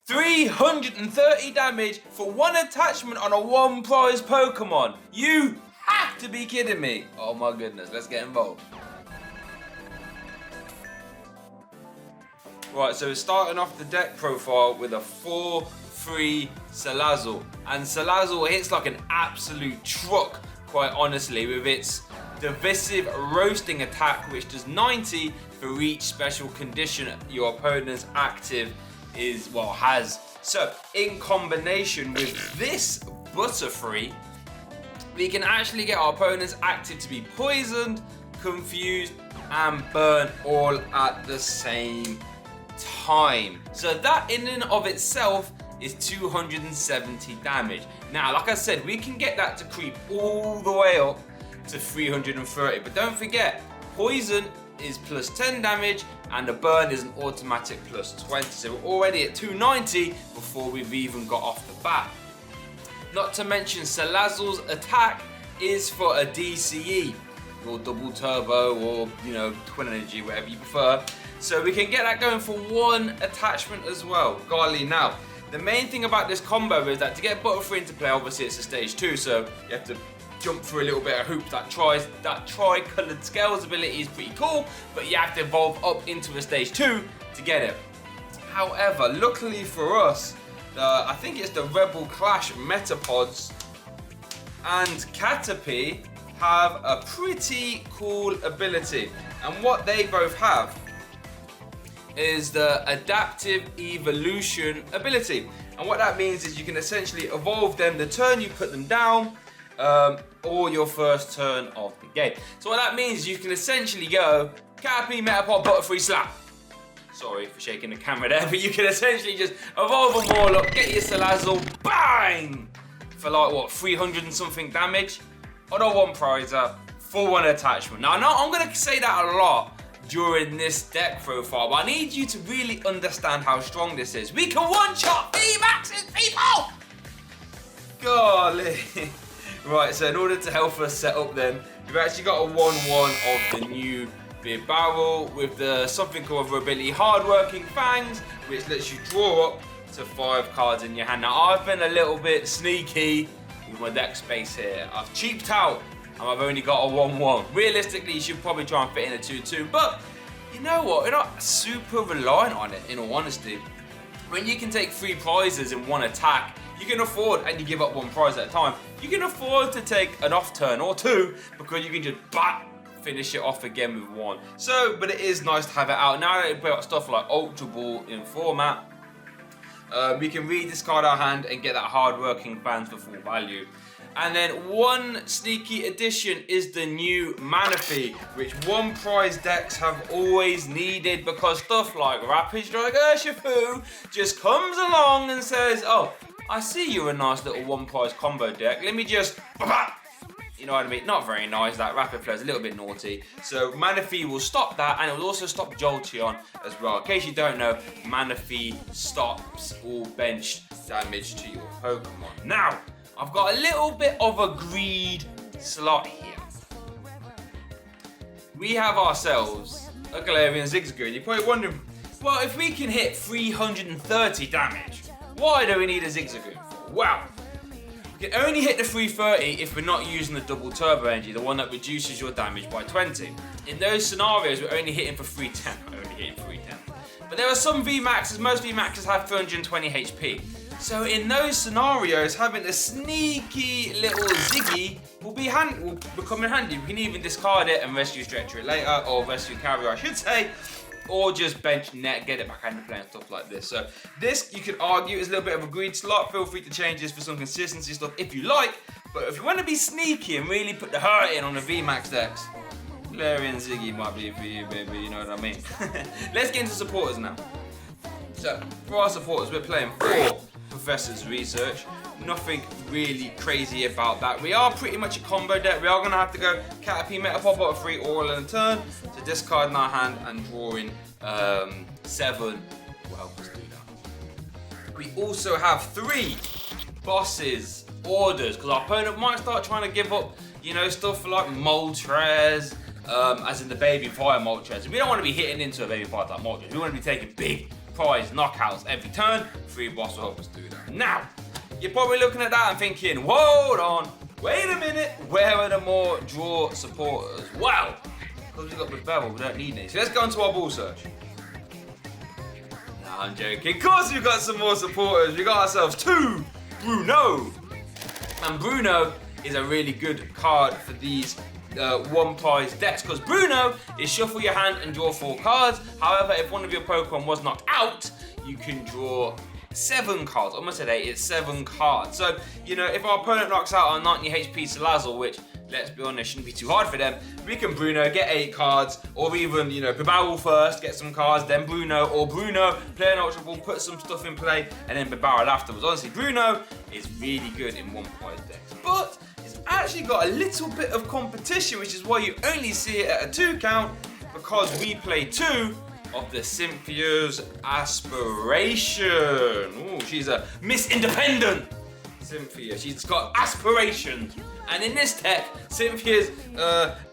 330 damage for one attachment on a one prize Pokemon. You have to be kidding me. Oh my goodness, let's get involved. Right, so we're starting off the deck profile with a 4-3 Salazzle. And Salazzle hits like an absolute truck, quite honestly, with its divisive roasting attack, which does 90 for each special condition your opponent's active has. So in combination with this Butterfree, we can actually get our opponent's active to be poisoned, confused, and burn all at the same time. So that in and of itself is 270 damage. Now, like I said, we can get that to creep all the way up to 330, but don't forget, poison is plus 10 damage and a burn is an automatic plus 20. So we're already at 290 before we've even got off the bat. Not to mention Salazzle's attack is for a DCE or double turbo or twin energy, whatever you prefer. So we can get that going for one attachment as well. Golly, now the main thing about this combo is that to get Butterfree into play, obviously it's a stage 2, so you have to jump through a little bit of hoops. That tri-coloured scales ability is pretty cool, but you have to evolve up into a stage 2 to get it. However, luckily for us, I think it's the Rebel Clash Metapods and Caterpie have a pretty cool ability. And what they both have is the Adaptive Evolution ability. And what that means is you can essentially evolve them the turn you put them down, or your first turn of the game. So what that means is you can essentially go Caterpie, Metapod, Butterfree, Slap. Sorry for shaking the camera there, but you can essentially just evolve them all up, get your Salazzle, bang! For like what, 300 and something damage on a one prizer for one attachment. Now, I'm gonna say that a lot during this deck profile, but I need you to really understand how strong this is. We can one-shot VMAXs, people! Golly. Right, so in order to help us set up then, we've actually got a 1-1 of the new Beer Barrel with the something called ability Hardworking Fangs, which lets you draw up to 5 cards in your hand. Now, I've been a little bit sneaky with my deck space here. I've cheaped out and I've only got a 1-1. Realistically, you should probably try and fit in a 2-2, but you know what? We're not super reliant on it, in all honesty. When you can take 3 prizes in one attack, you can afford, and you give up 1 prize at a time, you can afford to take an off turn or 2 because you can just finish it off again with 1. So, but it is nice to have it out. Now that we've got stuff like Ultra Ball in format, we can rediscard our hand and get that hard-working fans for full value. And then one sneaky addition is the new Manaphy, which one prize decks have always needed because stuff like Rapid Strike Urshifu just comes along and says, oh, I see you're a nice little one prize combo deck. Let me just, you know what I mean? Not very nice. That Rapid Flare is a little bit naughty. So Manaphy will stop that, and it will also stop Jolteon as well. In case you don't know, Manaphy stops all bench damage to your Pokemon. Now, I've got a little bit of a greed slot here. We have ourselves a Galarian Zigzagoon. You're probably wondering, well, if we can hit 330 damage, why do we need a Zigzagoon for? Well, we can only hit the 330 if we're not using the double turbo energy, the one that reduces your damage by 20. In those scenarios, we're only hitting for 310. Only hitting 310. But there are some VMAXs, most VMAXs have 320 HP. So in those scenarios, having a sneaky little Ziggy will become in handy. We can even discard it and rescue Stretcher it later, or rescue Carrier, I should say, or just bench net, get it back into play and stuff like this. So this, you could argue, is a little bit of a greed slot. Feel free to change this for some consistency stuff if you like. But if you want to be sneaky and really put the hurt in on the VMAX decks, Galarian Ziggy might be for you, baby, you know what I mean? Let's get into supporters now. So, for our supporters, we're playing 4 Professor's Research. Nothing really crazy about that. We are pretty much a combo deck. We are going to have to go Caterpie, Metapod, Butterfree all in a turn to discard in our hand and draw in 7 will help us do that. We also have 3 bosses orders because our opponent might start trying to give up, you know, stuff like Moltres, as in the baby fire Moltres. We don't want to be hitting into a baby fire type Moltres. We want to be taking big prize knockouts every turn. 3 boss will help us do that. Now, you're probably looking at that and thinking, hold on, wait a minute, where are the more draw supporters? Well, because we've got the Bevel, we don't need any. So let's go into our ball search. No, I'm joking. Of course we've got some more supporters. We got ourselves 2 Bruno. And Bruno is a really good card for these one prize decks, because Bruno is shuffle your hand and draw 4 cards. However, if one of your Pokemon was knocked out, you can draw 7 cards. Almost said 8, it's 7 cards. So, you know, if our opponent knocks out our 90 HP Salazzle, which, let's be honest, shouldn't be too hard for them, we can Bruno, get 8 cards, or even, you know, Bibarel first, get some cards, then Bruno, or Bruno, play an Ultra Ball, put some stuff in play, and then Bibarel afterwards. Honestly, Bruno is really good in one prize decks. But it's actually got a little bit of competition, which is why you only see it at a 2 count, because we play 2 of the Cynthia's Aspiration. Ooh, she's a Miss Independent Cynthia. She's got aspirations. And in this deck, Cynthia's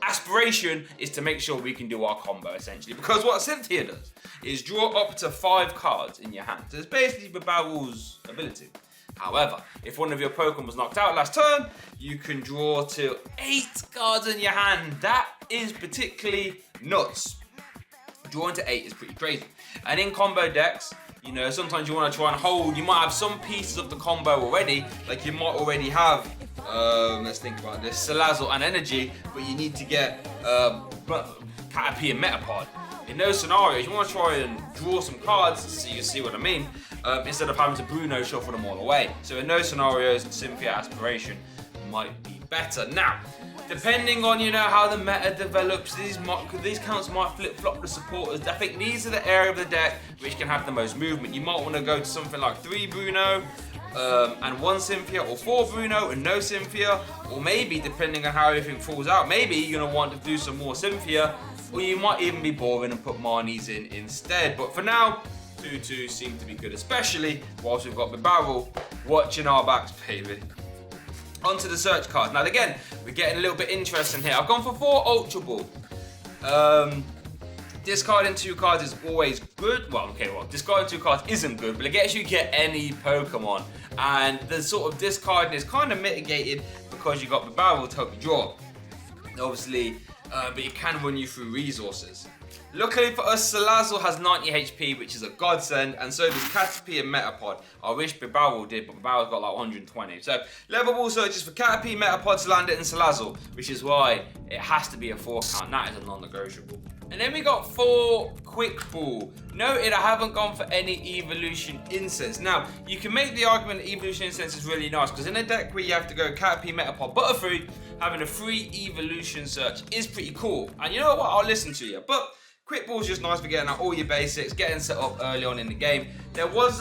aspiration is to make sure we can do our combo, essentially. Because what Cynthia does is draw up to 5 cards in your hand. So it's basically Bibarel's ability. However, if one of your Pokemon was knocked out last turn, you can draw to 8 cards in your hand. That is particularly nuts. Drawing to 8 is pretty crazy. And in combo decks, you know, sometimes you want to try and hold. You might have some pieces of the combo already. Like you might already have, let's think about this, Salazzle and Energy, but you need to get Caterpie and Metapod. In those scenarios, you want to try and draw some cards, so you see what I mean, instead of having to Bruno shuffle them all away. So in those scenarios, Cynthia Aspiration might be better. Now, depending on, you know, how the meta develops, these counts might flip-flop the supporters. I think these are the area of the deck which can have the most movement. You might want to go to something like 3 Bruno and 1 Cynthia, or 4 Bruno and no Cynthia, or maybe, depending on how everything falls out, maybe you're going to want to do some more Cynthia, or you might even be boring and put Marnies in instead. But for now, 2-2 seem to be good, especially whilst we've got Bibarel watching our backs, baby. Onto the search cards. Now again, we're getting a little bit interesting here. I've gone for 4 Ultra Ball. Discarding 2 cards is always good. Well, okay, discarding 2 cards isn't good, but it gets you get any Pokemon. And the sort of discarding is kind of mitigated because you got Bibarel to help you draw. Obviously, but it can run you through resources. Luckily for us, Salazzle has 90 HP, which is a godsend, and so does Caterpie and Metapod. I wish Bibarel did, but Bibarel's got like 120. So, level ball searches for Caterpie, Metapod, Salandit, and Salazzle, which is why it has to be a 4 count. That is a non-negotiable. And then we got 4 Quick Ball. Noted I haven't gone for any Evolution Incense. Now, you can make the argument that Evolution Incense is really nice, because in a deck where you have to go Caterpie, Metapod, Butterfree, having a free Evolution search is pretty cool. And you know what? I'll listen to you. But Quick Ball's just nice for getting out all your basics, getting set up early on in the game. There's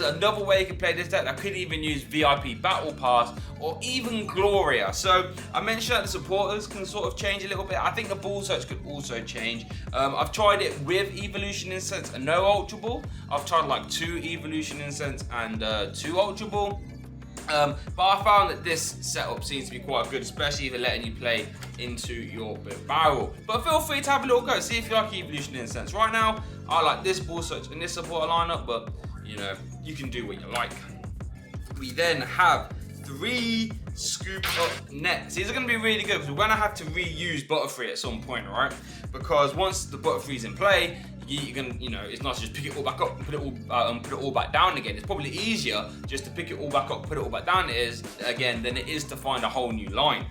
another way you can play this deck that could even use VIP Battle Pass or even Gloria. So I mentioned that the supporters can sort of change a little bit. I think the ball search could also change. I've tried it with Evolution Incense and no Ultra Ball. I've tried like 2 Evolution Incense and 2 Ultra Ball. But I found that this setup seems to be quite good, especially if they're letting you play into your Bibarel. But feel free to have a little go, see if you like Evolution Incense. Right now, I like this ball search and this supporter lineup, but you know, you can do what you like. We then have 3 Scoop Up Nets. These are going to be really good because we're going to have to reuse Butterfree at some point, right? Because once the Butterfree's in play, you can, you know, it's not to just pick it all back up and put it all back down again. It's probably easier just to pick it all back up, put it all back down again than it is to find a whole new line.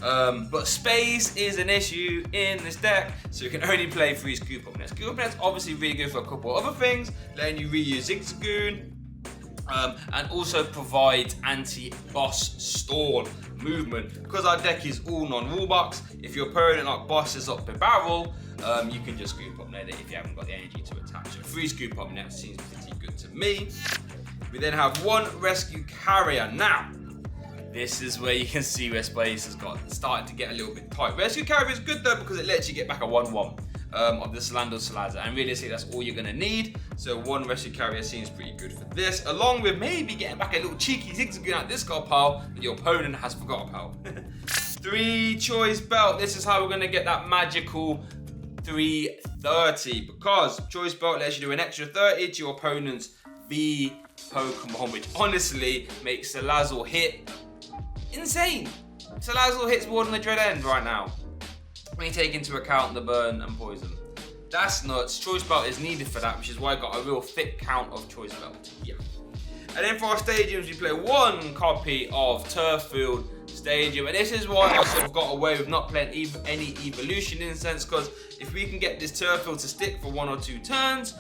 But space is an issue in this deck, so you can only play 3 Scoop Up Nets. Scoop Up Nets obviously really good for a couple of other things, letting you reuse Zigzagoon, and also provide anti-boss stall movement. Because our deck is all non-rule box, if your opponent like bosses up Bibarel, you can just Scoop Up Net it if you haven't got the energy to attach. So 3 Scoop Up Nets seems pretty good to me. We then have 1 Rescue Carrier. Now, this is where you can see where space has started to get a little bit tight. Rescue Carrier is good though because it lets you get back a 1-1 of the Salazzle, and realistically that's all you're going to need. So 1 Rescue Carrier seems pretty good for this, along with maybe getting back a little cheeky Zigzagoon out this card pile that your opponent has forgot about. 3 Choice Belt. This is how we're going to get that magical 330 because Choice Belt lets you do an extra 30 to your opponent's V Pokemon, which honestly makes Salazzle hit insane. Salazzle hits more than the Dread End right now when you take into account the burn and poison. That's nuts. Choice Belt is needed for that, which is why I got a real thick count of Choice Belt. Yeah. And then for our stadiums, we play one copy of Turffield Stadium, and this is why I sort of got away with not playing any evolution incense, because if we can get this Turffield to stick for 1 or 2 turns,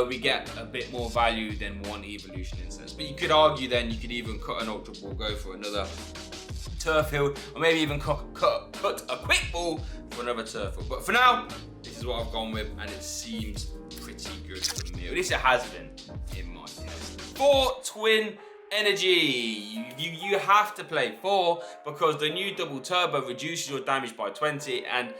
we get a bit more value than one evolution incense. But you could argue then you could even cut an Ultra Ball, go for another Turffield, or maybe even cut a Quick Ball for another Turffield. But for now, this is what I've gone with, and it seems pretty good for me. At least it has been in my test. 4 Twin Energy. You have to play 4 because the new double turbo reduces your damage by 20, and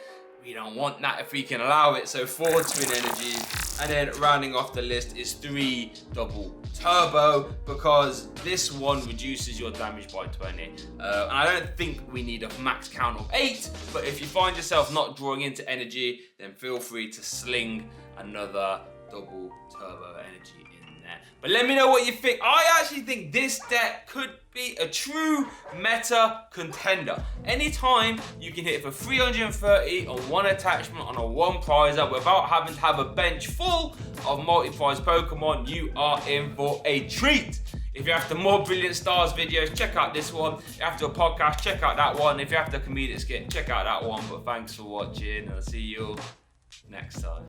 we don't want that if we can allow it. So 4 Twin Energy, and then rounding off the list is 3 double turbo because this one reduces your damage by 20. And I don't think we need a max count of 8, but if you find yourself not drawing into energy, then feel free to sling another double turbo energy in there. But let me know what you think. I actually think this deck could be a true meta contender. Anytime you can hit for 330 on one attachment on a 1 prizer without having to have a bench full of multi-prize Pokemon, you are in for a treat. If you're after more Brilliant Stars videos, check out this one. If you're after a podcast, check out that one. If you're after a comedic skit, check out that one. But thanks for watching. I'll see you next time.